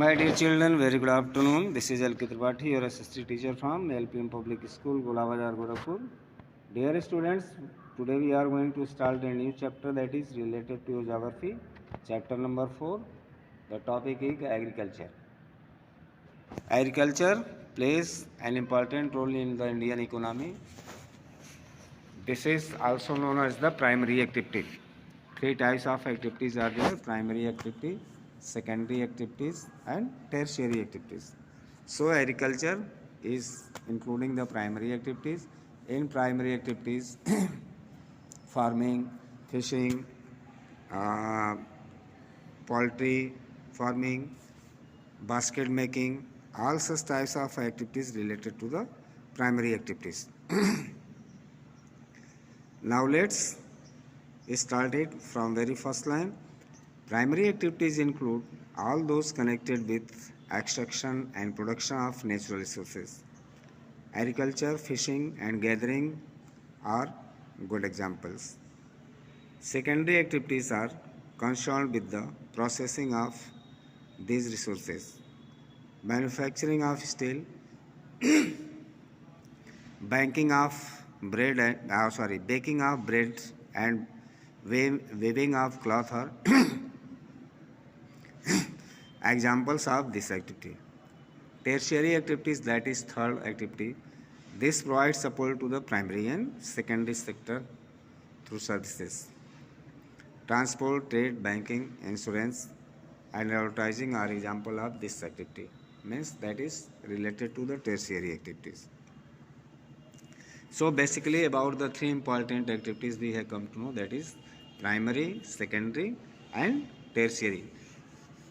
My dear children, very good afternoon. This is L.K. Tripathi, your assistant teacher from LPM Public School, Golabazar, Gorakhpur. Dear students, today we are going to start a new chapter that is related to geography. Chapter number 4. The topic is agriculture. Agriculture plays an important role in the Indian economy. This is also known as the primary activity. Three types of activities are there: primary activity, secondary activities, and tertiary activities. So, agriculture is including the primary activities. In primary activities, farming, fishing, uh, poultry farming, basket making, all such types of activities related to the primary activities. Now let's start it from very first line. Primary activities include all those connected with extraction and production of natural resources. Agriculture, fishing and gathering are good examples. Secondary activities are concerned with the processing of these resources. Manufacturing of steel, baking of baking of bread and weaving of cloth are examples of this activity. Tertiary activities, that is third activity. This provides support to the primary and secondary sector through services. Transport, trade, banking, insurance and advertising are example of this activity. Means that is related to the tertiary activities. So basically about the three important activities we have come to know, that is primary, secondary and tertiary.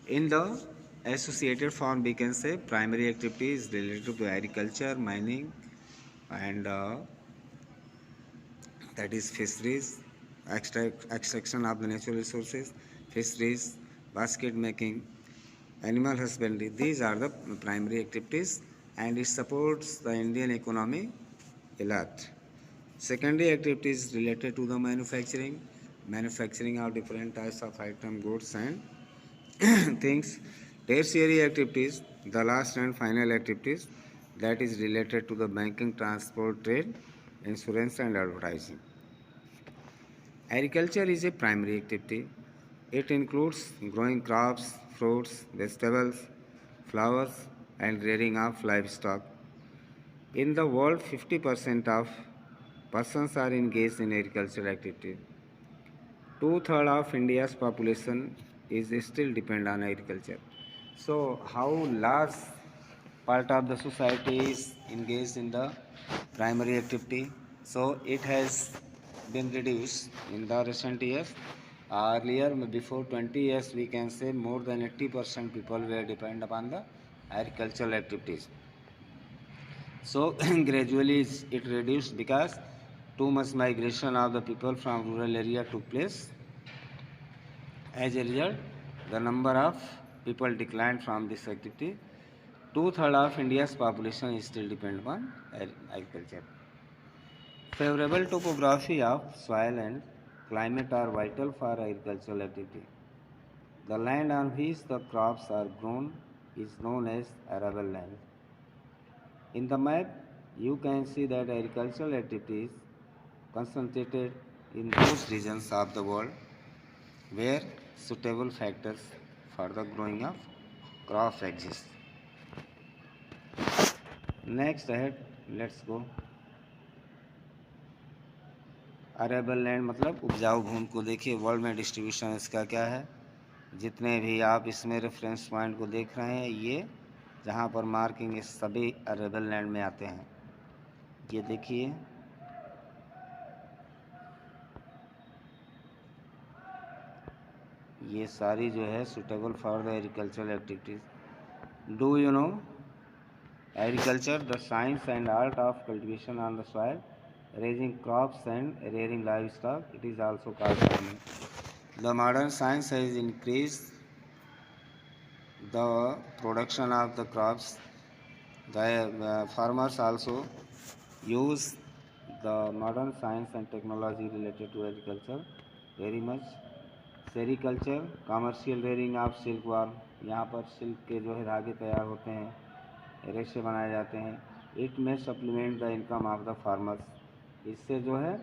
In the associated form we can say primary activity is related to agriculture, mining and that is fisheries, extraction of the natural resources, fisheries, basket making, animal husbandry. These are the primary activities and it supports the Indian economy a lot. Secondary activities related to the manufacturing of different types of item, goods and things. Tertiary activities, the last and final activities, that is related to the banking, transport, trade, insurance and advertising. Agriculture is a primary activity. It includes growing crops, fruits, vegetables, flowers and rearing of livestock. In the world, 50% of persons are engaged in agricultural activity. Two-thirds of India's population is still dependent on agriculture. So, how large part of the society is engaged in the primary activity? So, it has been reduced in the recent years. Earlier, before 20 years, we can say more than 80% people were dependent upon the agricultural activities. So gradually it reduced because too much migration of the people from rural area took place. As a result, the number of people declined from this activity. Two-thirds of India's population is still dependent on agriculture. Favorable topography of soil and climate are vital for agricultural activity. The land on which the crops are grown is known as arable land. In the map, you can see that agricultural activities concentrated in those regions of the world where suitable factors for the growing of crops exist. Next ahead, let's go. Arable land मतलब उपजाऊ भूमि को देखिए, world में distribution इसका क्या है। जितने भी आप इसमें रेफरेंस पॉइंट को देख रहे हैं, ये जहाँ पर मार्किंग इस सभी अरेबल लैंड में आते हैं। ये देखिए, ये सारी जो है suitable for the agricultural activities. Do you know agriculture the science and art of cultivation on the soil, raising crops and rearing livestock. It is also called farming. The modern science has increased the production of the crops. The farmers also use the modern science and technology related to agriculture very much. Sericulture, commercial rearing of silk worm, यहाँ पर silk के जो है धागे तैयार होते हैं, रेशे बनाए जाते हैं। इट में supplement the income of the farmers, इससे जो है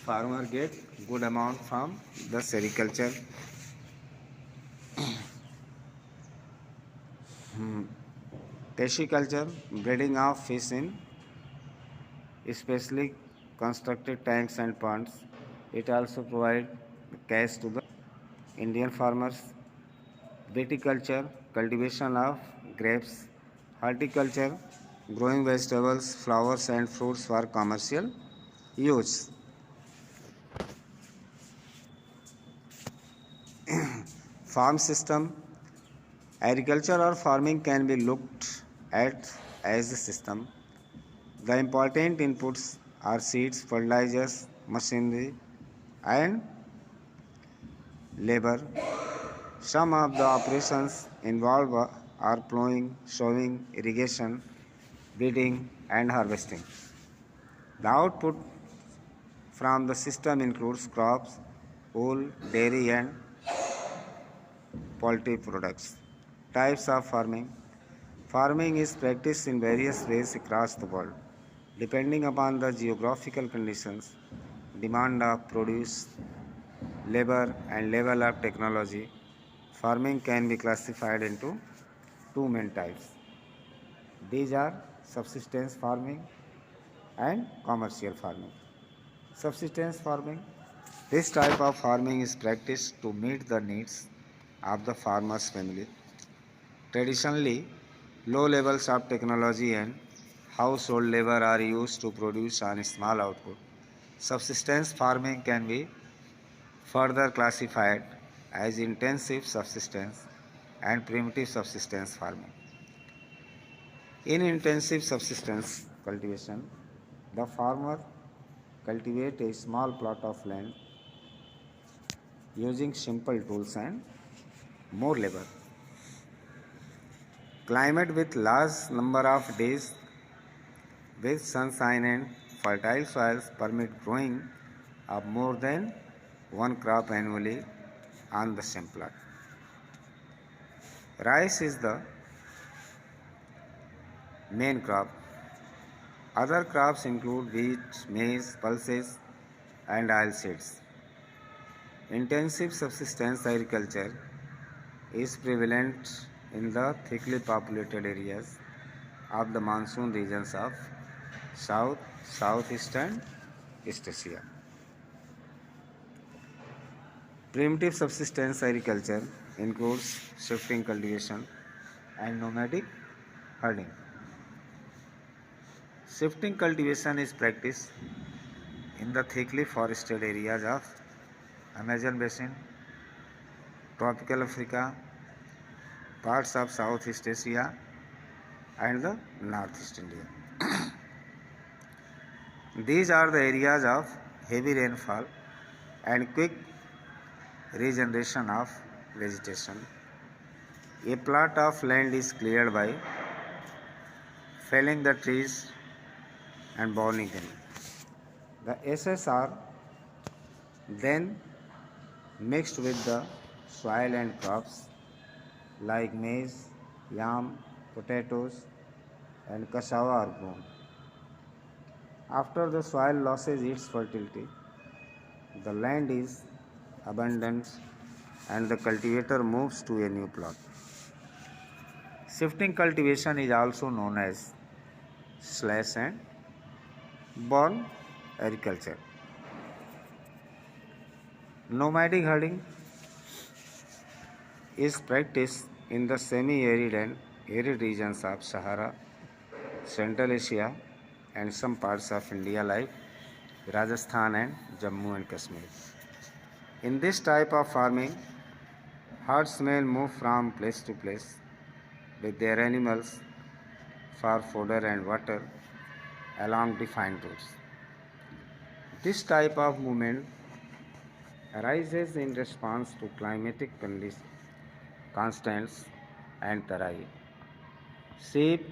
farmer get good amount from the sericulture. Pisciculture, breeding of fish in specially constructed tanks and ponds. It also provides cash to the Indian farmers. Viticulture, cultivation of grapes. Horticulture, growing vegetables, flowers and fruits for commercial use. Farm system, agriculture or farming can be looked at as a system. The important inputs are seeds, fertilizers, machinery, and labor. Some of the operations involved are plowing, sowing, irrigation, weeding, and harvesting. The output from the system includes crops, wool, dairy, and poultry products. Types of farming. Farming is practiced in various ways across the world, depending upon the geographical conditions, demand of produce, labor, and level of technology. Farming can be classified into two main types. These are subsistence farming and commercial farming. Subsistence farming. This type of farming is practiced to meet the needs of the farmer's family. Traditionally, low levels of technology and household labor are used to produce a small output. Subsistence farming can be further classified as intensive subsistence and primitive subsistence farming. In intensive subsistence cultivation, the farmer cultivates a small plot of land using simple tools and more labor. Climate with large number of days with sunshine and fertile soils permit growing of more than one crop annually on the same plot. Rice is the main crop. Other crops include wheat, maize, pulses, and oilseeds. Intensive subsistence agriculture is prevalent in the thickly populated areas of the monsoon regions of South, Southeast, and East Asia. Primitive subsistence agriculture includes shifting cultivation and nomadic herding. Shifting cultivation is practiced in the thickly forested areas of Amazon basin, tropical Africa, parts of Southeast Asia, and the Northeast India. These are the areas of heavy rainfall and quick regeneration of vegetation. A plot of land is cleared by felling the trees and burning them. The ashes are then mixed with the soil and crops like maize, yam, potatoes, and cassava are grown. After the soil loses its fertility, the land is abandoned and the cultivator moves to a new plot. Shifting cultivation is also known as slash and burn agriculture. Nomadic herding is practiced in the semi-arid and arid regions of Sahara, Central Asia, and some parts of India like Rajasthan and Jammu and Kashmir. In this type of farming, herdsmen move from place to place with their animals for fodder and water along defined routes. This type of movement arises in response to climatic constants and terrain. Sheep,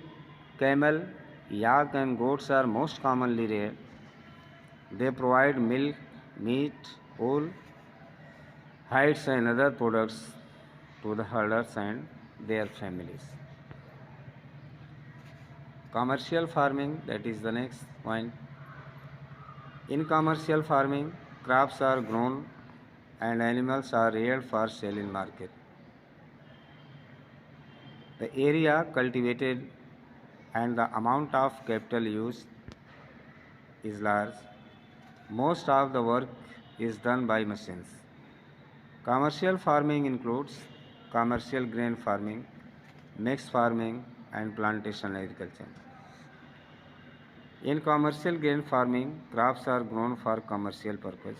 camel, yak, and goats are most commonly reared. They provide milk, meat, wool, hides and other products to the herders and their families. Commercial farming, that is the next point. In commercial farming, crops are grown and animals are reared for sale in market. The area cultivated and the amount of capital used is large. Most of the work is done by machines. Commercial farming includes commercial grain farming, mixed farming, and plantation agriculture. In commercial grain farming, crops are grown for commercial purpose.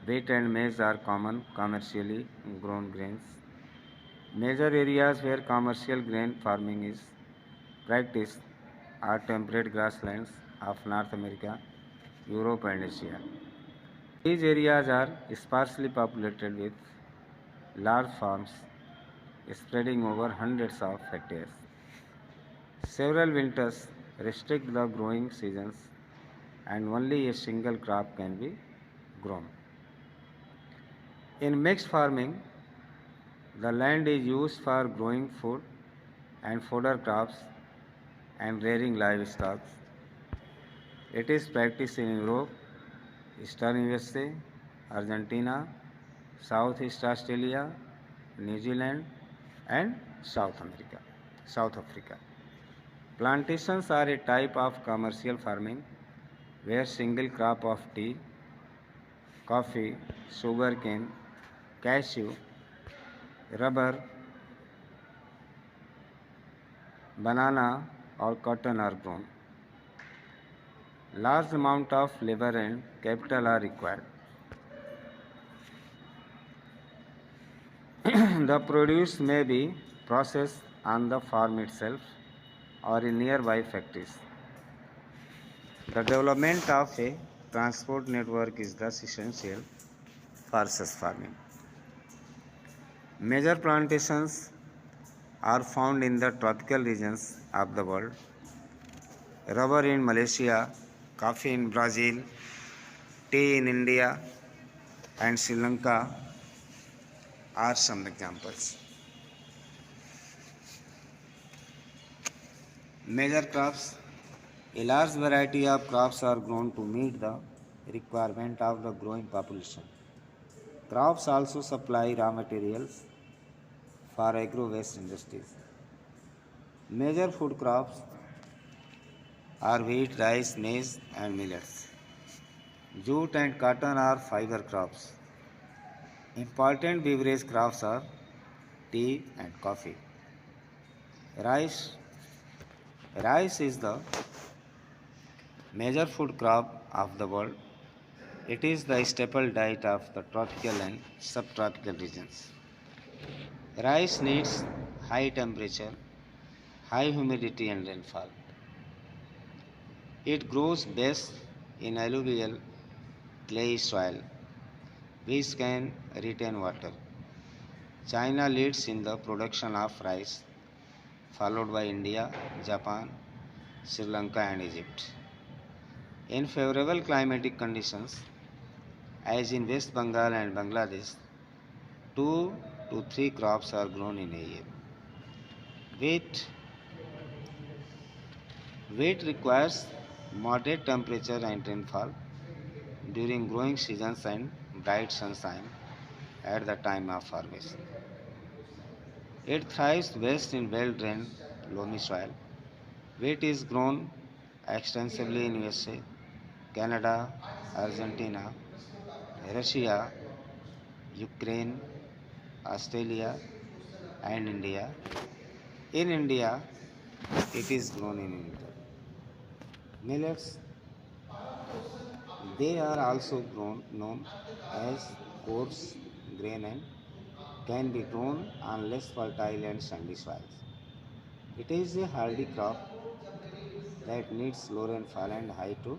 Wheat and maize are common commercially grown grains. Major areas where commercial grain farming is practiced are temperate grasslands of North America, Europe, and Asia. These areas are sparsely populated with large farms spreading over hundreds of hectares. Several winters restrict the growing seasons and only a single crop can be grown. In mixed farming, the land is used for growing food and fodder crops and rearing livestock. It is practiced in Europe, Eastern USA, Argentina, Southeast Australia, New Zealand, and South Africa. Plantations are a type of commercial farming where single crop of tea, coffee, sugarcane, cashew, rubber, banana, or cotton are grown. Large amount of labor and capital are required. The produce may be processed on the farm itself or in nearby factories. The development of a transport network is thus essential for such farming. Major plantations are found in the tropical regions of the world. Rubber in Malaysia, coffee in Brazil, tea in India and Sri Lanka are some examples. Major crops. A large variety of crops are grown to meet the requirement of the growing population. Crops also supply raw materials for agro-waste industries. Major food crops are wheat, rice, maize, and millets. Jute and cotton are fiber crops. Important beverage crops are tea and coffee. Rice. Rice is the major food crop of the world. It is the staple diet of the tropical and subtropical regions. Rice needs high temperature, high humidity and rainfall. It grows best in alluvial clay soil which can retain water. China leads in the production of rice, followed by India, Japan, Sri Lanka and Egypt. In favorable climatic conditions, as in West Bengal and Bangladesh, 2 to 3 crops are grown in a year. Wheat requires moderate temperature and rainfall during growing seasons and bright sunshine at the time of harvest. It thrives best in well-drained loamy soil. Wheat is grown extensively in USA, Canada, Argentina, Russia, Ukraine, Australia, and India. In India, it is grown in winter. Millets, they are also known as coarse grain and can be grown on less fertile and sandy soils. It is a hardy crop that needs low rainfall and high to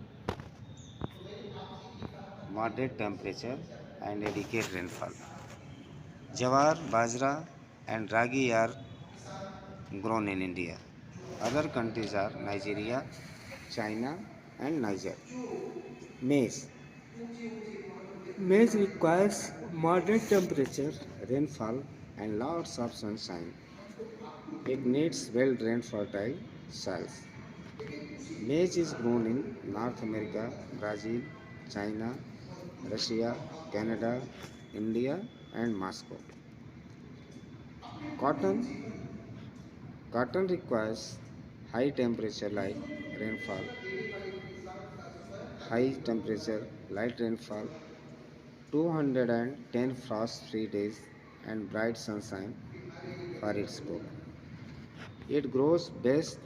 moderate temperature and adequate rainfall. Jawar, bajra, and ragi are grown in India. Other countries are Nigeria, China, and Niger. Maize. Maize requires Moderate temperature, rainfall, and lots of sunshine. It needs well-drained fertile soils. Maize is grown in North America, Brazil, China, Russia, Canada, India, and Moscow. Cotton Cotton requires high temperature light rainfall, high temperature light rainfall, 210 frost-free days, and bright sunshine for its growth. It grows best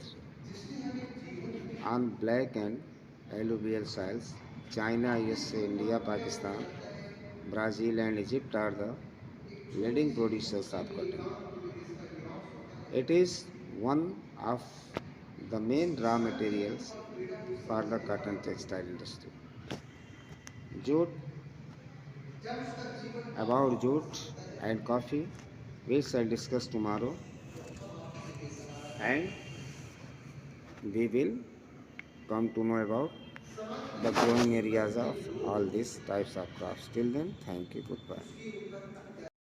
on black and alluvial soils. China, USA, India, Pakistan, Brazil, and Egypt are the leading producers of cotton. It is one of the main raw materials for the cotton textile industry. Jute, about jute and coffee, we shall discuss tomorrow, and we will come to know about the growing areas of all these types of crops. Till then, thank you. Goodbye.